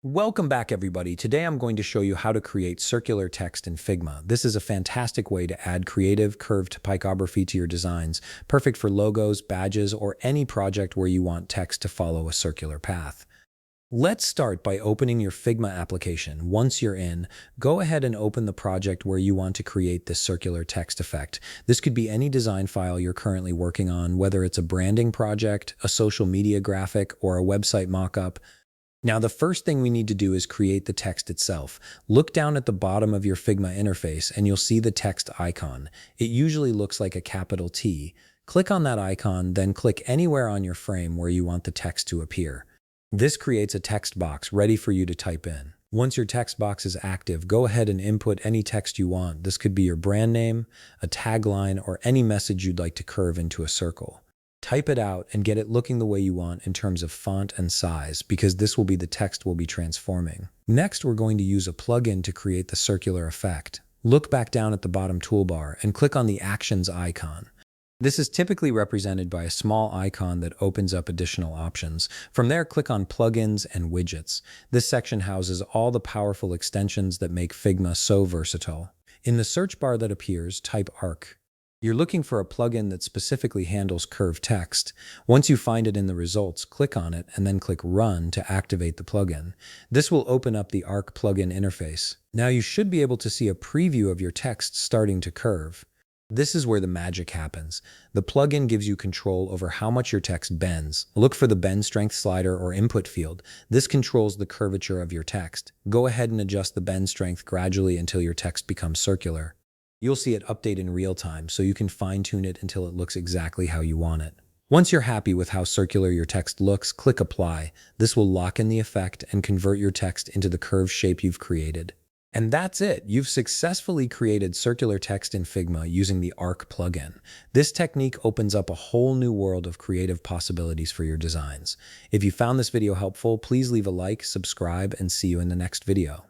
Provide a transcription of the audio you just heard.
Welcome back, everybody. Today I'm going to show you how to create circular text in Figma. This is a fantastic way to add creative, curved typography to your designs, perfect for logos, badges, or any project where you want text to follow a circular path. Let's start by opening your Figma application. Once you're in, go ahead and open the project where you want to create this circular text effect. This could be any design file you're currently working on, whether it's a branding project, a social media graphic, or a website mockup. Now, the first thing we need to do is create the text itself. Look down at the bottom of your Figma interface and you'll see the text icon. It usually looks like a capital T. Click on that icon, then click anywhere on your frame where you want the text to appear. This creates a text box ready for you to type in. Once your text box is active, go ahead and input any text you want. This could be your brand name, a tagline, or any message you'd like to curve into a circle. Type it out and get it looking the way you want in terms of font and size, because this will be the text we'll be transforming. Next, we're going to use a plugin to create the circular effect. Look back down at the bottom toolbar and click on the Actions icon. This is typically represented by a small icon that opens up additional options. From there, click on Plugins and Widgets. This section houses all the powerful extensions that make Figma so versatile. In the search bar that appears, type Arc. You're looking for a plugin that specifically handles curved text. Once you find it in the results, click on it and then click Run to activate the plugin. This will open up the Arc plugin interface. Now you should be able to see a preview of your text starting to curve. This is where the magic happens. The plugin gives you control over how much your text bends. Look for the bend strength slider or input field. This controls the curvature of your text. Go ahead and adjust the bend strength gradually until your text becomes circular. You'll see it update in real time, so you can fine-tune it until it looks exactly how you want it. Once you're happy with how circular your text looks, click Apply. This will lock in the effect and convert your text into the curved shape you've created. And that's it! You've successfully created circular text in Figma using the Arc plugin. This technique opens up a whole new world of creative possibilities for your designs. If you found this video helpful, please leave a like, subscribe, and see you in the next video.